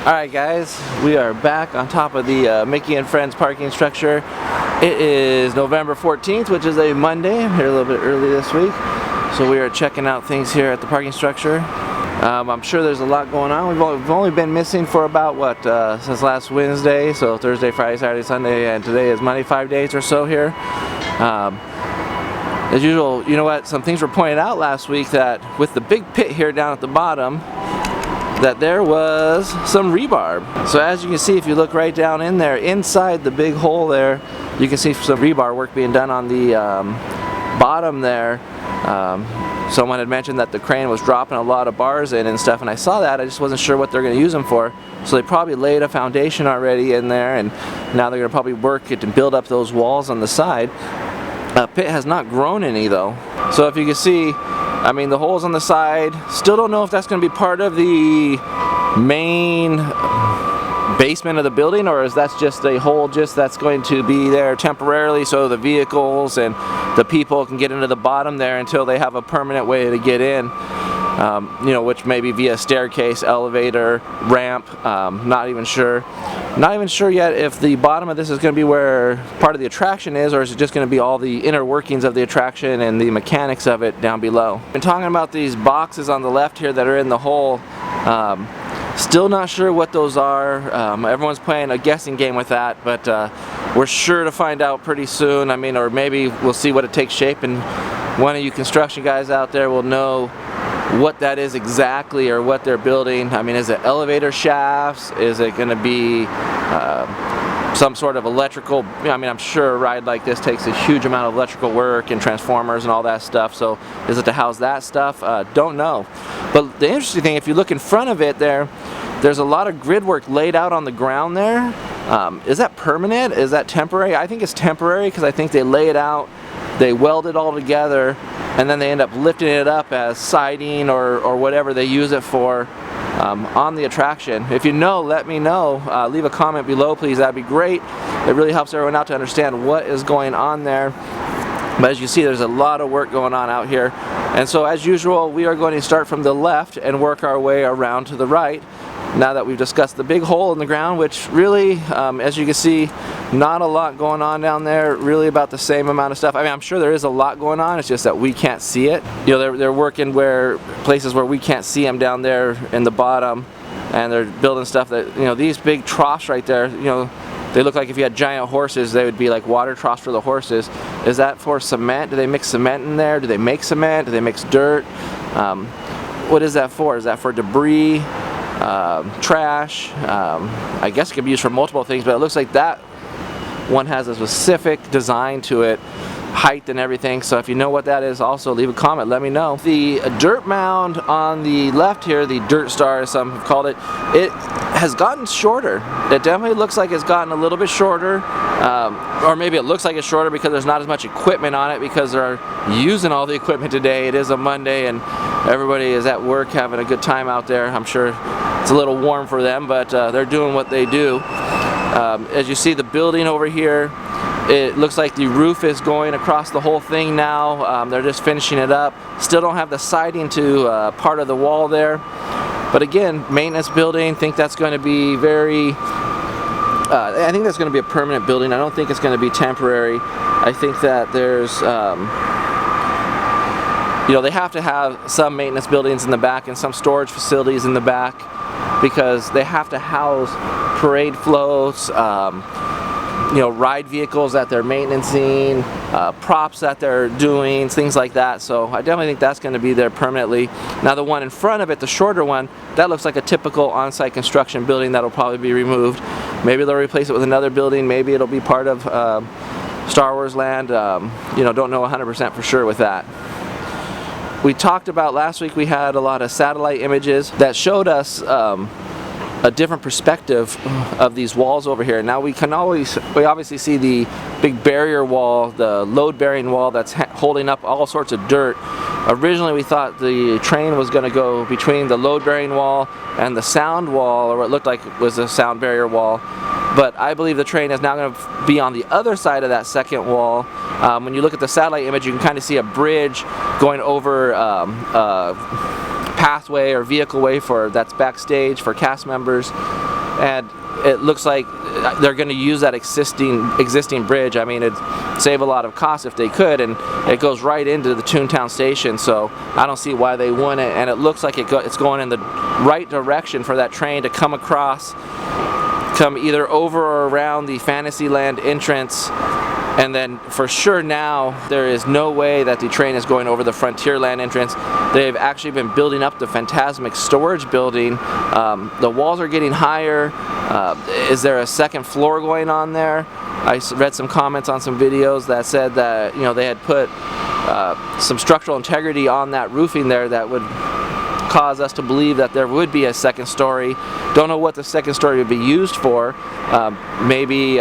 Alright guys, we are back on top of the Mickey and Friends parking structure. It is November 14th, which is a Monday. I'm here a little bit early this week. So we are checking out things here at the parking structure. I'm sure there's a lot going on. We've only been missing for about, since last Wednesday. So Thursday, Friday, Saturday, Sunday, and today is Monday, 5 days or so here. As usual, you know what, some things were pointed out last week that with the big pit here down at the bottom, that there was some rebar. So as you can see, if you look right down in there, inside the big hole there, you can see some rebar work being done on the bottom there. Someone had mentioned that the crane was dropping a lot of bars in and stuff, and I saw that. I just wasn't sure what they're going to use them for. So they probably laid a foundation already in there, and now they're going to probably work it to build up those walls on the side. Pit has not grown any though. So if you can see, I mean, the holes on the side, still don't know if that's going to be part of the main basement of the building, or is that just a hole that's going to be there temporarily so the vehicles and the people can get into the bottom there until they have a permanent way to get in. You know, which may be via staircase, elevator, ramp, not even sure. Not even sure yet if the bottom of this is going to be where part of the attraction is, or is it just going to be all the inner workings of the attraction and the mechanics of it down below. Been talking about these boxes on the left here that are in the hole. Still not sure what those are. Everyone's playing a guessing game with that, but we're sure to find out pretty soon. I mean, or maybe we'll see what it takes shape, and one of you construction guys out there will know what that is exactly, or what they're building. I mean, is it elevator shafts? Is it going to be some sort of electrical? I mean, I'm sure a ride like this takes a huge amount of electrical work and transformers and all that stuff. So is it to house that stuff? Don't know. But the interesting thing, if you look in front of it there's a lot of grid work laid out on the ground there. Is that permanent? Is that temporary? I think it's temporary, because I think they lay it out, they weld it all together, and then they end up lifting it up as siding or whatever they use it for on the attraction. If you know, let me know. Leave a comment below, please. That'd be great. It really helps everyone out to understand what is going on there. But as you see, there's a lot of work going on out here. And so as usual, we are going to start from the left and work our way around to the right. Now that we've discussed the big hole in the ground, which really, as you can see, not a lot going on down there, really about the same amount of stuff. I mean, I'm sure there is a lot going on, it's just that we can't see it. You know, they're working places where we can't see them down there in the bottom, and they're building stuff that, you know, these big troughs right there, you know, they look like if you had giant horses, they would be like water troughs for the horses. Is that for cement? Do they mix cement in there? Do they make cement? Do they mix dirt? What is that for? Is that for debris? Trash? I guess it could be used for multiple things, but it looks like that one has a specific design to it, height and everything. So if you know what that is, also leave a comment, let me know. The dirt mound on the left here, the dirt star as some have called it, it has gotten shorter. It definitely looks like it's gotten a little bit shorter, or maybe it looks like it's shorter because there's not as much equipment on it, because they're using all the equipment today. It is a Monday and everybody is at work having a good time out there. I'm sure it's a little warm for them, but they're doing what they do. As you see the building over here, it looks like the roof is going across the whole thing now. They're just finishing it up. Still don't have the siding to part of the wall there. But again, maintenance building, think that's going to be very, I think that's going to be a permanent building. I don't think it's going to be temporary. I think that there's, you know, they have to have some maintenance buildings in the back and some storage facilities in the back, because they have to house parade floats, you know, ride vehicles that they're maintaining, props that they're doing, things like that. So I definitely think that's going to be there permanently. Now the one in front of it, the shorter one, that looks like a typical on-site construction building that'll probably be removed. Maybe they'll replace it with another building. Maybe it'll be part of Star Wars Land. You know, don't know 100% for sure with that. We talked about last week, we had a lot of satellite images that showed us a different perspective of these walls over here. Now we obviously see the big barrier wall, the load bearing wall that's holding up all sorts of dirt. Originally we thought the train was going to go between the load bearing wall and the sound wall, or what looked like it was a sound barrier wall. But I believe the train is now going to be on the other side of that second wall. When you look at the satellite image, you can kind of see a bridge going over pathway or vehicle way that's backstage for cast members. and it looks like they're going to use that existing bridge. I mean, it'd save a lot of cost if they could, and it goes right into the Toontown station, so I don't see why they wouldn't. And it looks like it's going in the right direction for that train to come across, come either over or around the Fantasyland entrance. And then for sure now, there is no way that the train is going over the Frontierland entrance. They've actually been building up the Fantasmic storage building. The walls are getting higher. Is there a second floor going on there? I read some comments on some videos that said that, you know, they had put some structural integrity on that roofing there that would cause us to believe that there would be a second story. Don't know what the second story would be used for. Maybe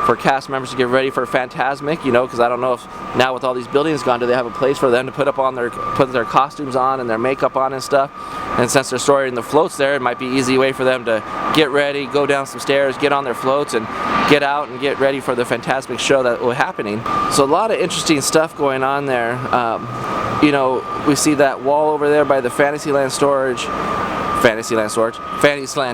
for cast members to get ready for Fantasmic, you know, because I don't know if now with all these buildings gone, do they have a place for them to put their costumes on and their makeup on and stuff. And since they're storing the floats there, it might be an easy way for them to get ready, go down some stairs, get on their floats, and get out and get ready for the Fantasmic show that was happening. So a lot of interesting stuff going on there. You know, we see that wall over there by the Fantasyland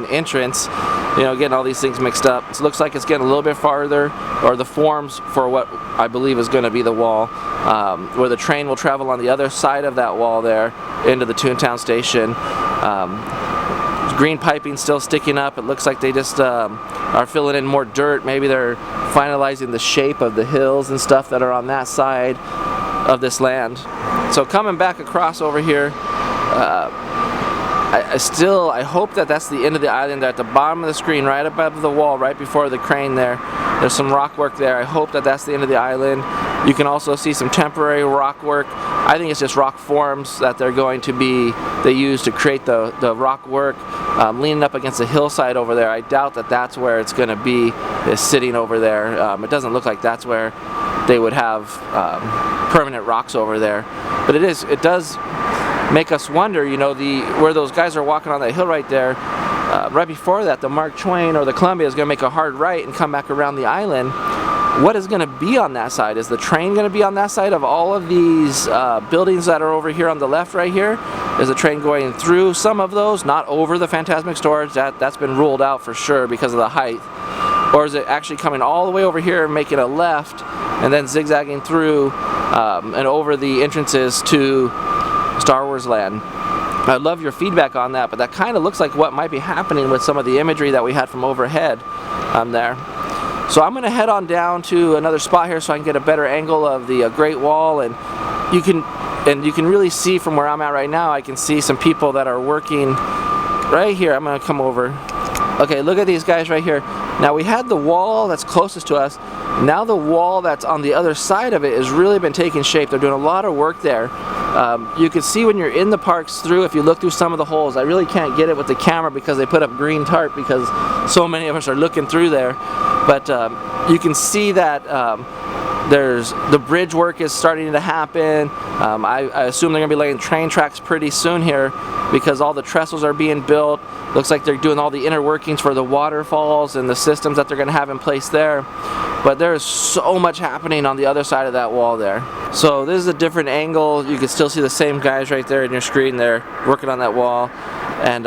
entrance, you know, getting all these things mixed up. It looks like it's getting a little bit farther, or the forms for what I believe is going to be the wall, where the train will travel on the other side of that wall there into the Toontown station. Green piping still sticking up. It looks like they just are filling in more dirt. Maybe they're finalizing the shape of the hills and stuff that are on that side of this land. So coming back across over here, I hope that that's the end of the island there at the bottom of the screen, right above the wall, right before the crane there. There's some rock work there. I hope that that's the end of the island. You can also see some temporary rock work. I think it's just rock forms that they use to create the rock work, leaning up against the hillside over there. I doubt that that's where it's going to be, is sitting over there. It doesn't look like that's where they would have permanent rocks over there. But it does make us wonder, you know, where those guys are walking on that hill right there. Right before that, the Mark Twain or the Columbia is going to make a hard right and come back around the island. What is going to be on that side? Is the train going to be on that side of all of these buildings that are over here on the left right here? Is the train going through some of those, not over the Fantasmic storage? That's been ruled out for sure because of the height. Or is it actually coming all the way over here and making a left and then zigzagging through and over the entrances to Star Wars Land? I'd love your feedback on that, but that kind of looks like what might be happening with some of the imagery that we had from overhead there. So I'm going to head on down to another spot here so I can get a better angle of the Great Wall, and you can really see from where I'm at right now. I can see some people that are working right here. I'm going to come over. Okay, look at these guys right here. Now we had the wall that's closest to us. Now the wall that's on the other side of it has really been taking shape. They're doing a lot of work there. You can see when you're in the parks through, if you look through some of the holes, I really can't get it with the camera because they put up green tarp because so many of us are looking through there. But you can see that the bridge work is starting to happen. I assume they're going to be laying train tracks pretty soon here because all the trestles are being built. Looks like they're doing all the inner workings for the waterfalls and the systems that they're going to have in place there. But there is so much happening on the other side of that wall there. So this is a different angle. You can still see the same guys right there in your screen there working on that wall. And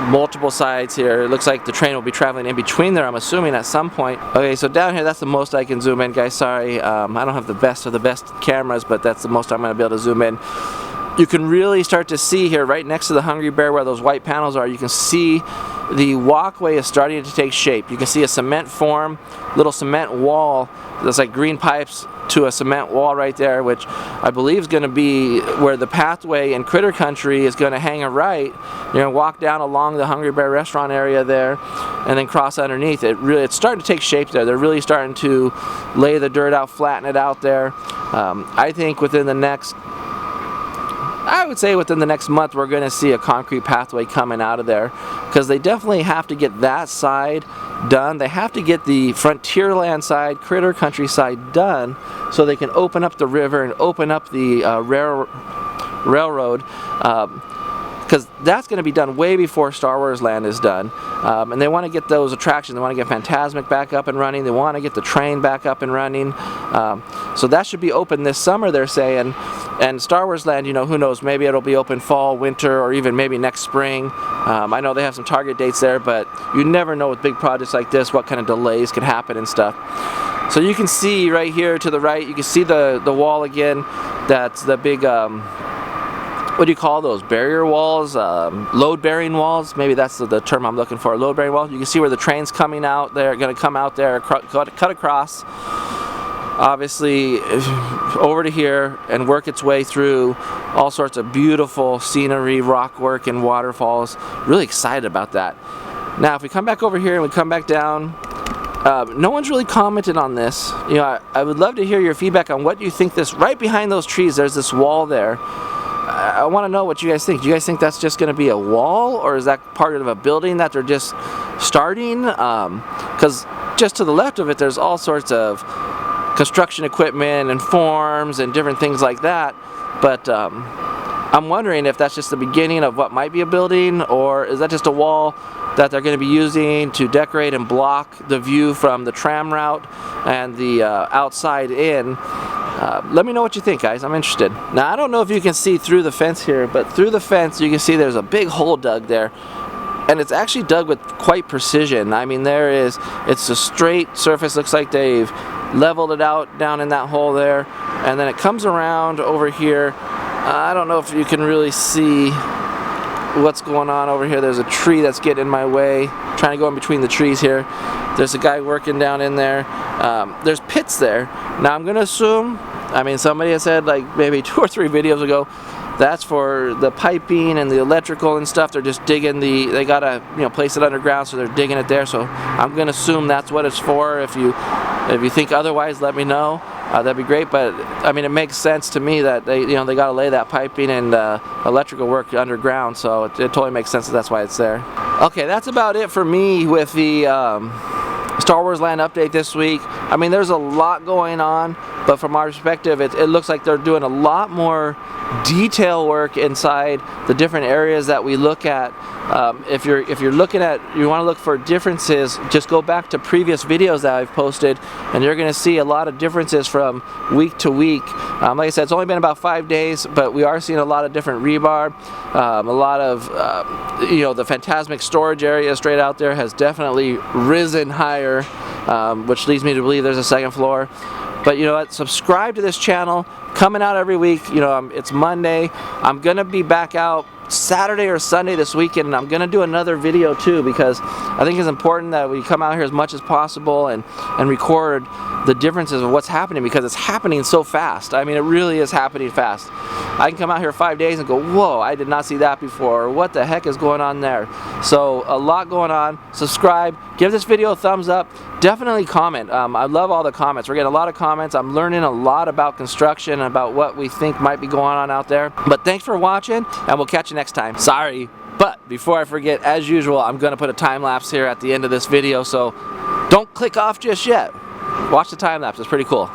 multiple sides here. It looks like the train will be traveling in between there, I'm assuming, at some point. Okay, so down here, that's the most I can zoom in, guys. Sorry, I don't have the best of the best cameras, but that's the most I'm going to be able to zoom in. You can really start to see here, right next to the Hungry Bear where those white panels are, you can see the walkway is starting to take shape. You can see a cement form, little cement wall that's like green pipes to a cement wall right there, which I believe is going to be where the pathway in Critter Country is going to hang a right. You're going to walk down along the Hungry Bear restaurant area there and then cross underneath. It's starting to take shape there. They're really starting to lay the dirt out, flatten it out there. I think within the next month we're going to see a concrete pathway coming out of there, because they definitely have to get that side done. They have to get the Frontierland side, Critter Country side done so they can open up the river and open up the railroad, because that's going to be done way before Star Wars Land is done. And they want to get those attractions. They want to get Fantasmic back up and running. They want to get the train back up and running. So that should be open this summer, they're saying. And Star Wars Land, you know, who knows, maybe it'll be open fall, winter, or even maybe next spring. I know they have some target dates there, but you never know with big projects like this what kind of delays can happen and stuff. So you can see right here to the right, you can see the wall again. That's the big, what do you call those, barrier walls, load-bearing walls? Maybe that's the term I'm looking for, load-bearing wall. You can see where the train's coming out. They're going to come out there, cut across, obviously over to here and work its way through all sorts of beautiful scenery, rock work, and waterfalls. Really excited about that. Now if we come back over here and we come back down, no one's really commented on this. You know, I would love to hear your feedback on what you think. This right behind those trees, there's this wall there. I want to know what you guys think. Do you guys think that's just going to be a wall, or is that part of a building that they're just starting? Because just to the left of it, there's all sorts of construction equipment and forms and different things like that. But I'm wondering if that's just the beginning of what might be a building, or is that just a wall that they're going to be using to decorate and block the view from the tram route and the outside in. Let me know what you think, guys. I'm interested. Now, I don't know if you can see through the fence here, but through the fence you can see there's a big hole dug there. And it's actually dug with quite precision. I mean, it's a straight surface. Looks like they've leveled it out down in that hole there. And then it comes around over here. I don't know if you can really see what's going on over here. There's a tree that's getting in my way. I'm trying to go in between the trees here. There's a guy working down in there. There's pits there. Now I'm going to assume, I mean, somebody has said like maybe 2 or 3 videos ago, that's for the piping and the electrical and stuff. They're just digging they gotta, you know, place it underground, so they're digging it there. So I'm gonna assume that's what it's for. If you think otherwise, let me know. That'd be great. But I mean, it makes sense to me that they gotta lay that piping and electrical work underground. So it totally makes sense that that's why it's there. Okay, that's about it for me with the Star Wars Land update this week. I mean, there's a lot going on, but from our perspective, it looks like they're doing a lot more detail work inside the different areas that we look at. If you're looking at, you want to look for differences, just go back to previous videos that I've posted, and you're going to see a lot of differences from week to week. Like I said, it's only been about 5 days, but we are seeing a lot of different rebar. A lot of, the Phantasmic storage area straight out there has definitely risen higher, which leads me to believe there's a second floor. But you know what, subscribe to this channel, coming out every week. You know, it's Monday. I'm gonna be back out Saturday or Sunday this weekend, and I'm gonna do another video too, because I think it's important that we come out here as much as possible and record the differences of what's happening, because it's happening so fast. I mean, it really is happening fast. I can come out here 5 days and go, whoa, I did not see that before, or what the heck is going on there? So a lot going on. Subscribe, give this video a thumbs up, definitely comment. I love all the comments. We're getting a lot of comments. I'm learning a lot about construction and about what we think might be going on out there. But thanks for watching, and we'll catch you next time. Sorry, but before I forget, as usual, I'm gonna put a time lapse here at the end of this video, so don't click off just yet. Watch the time lapse, it's pretty cool.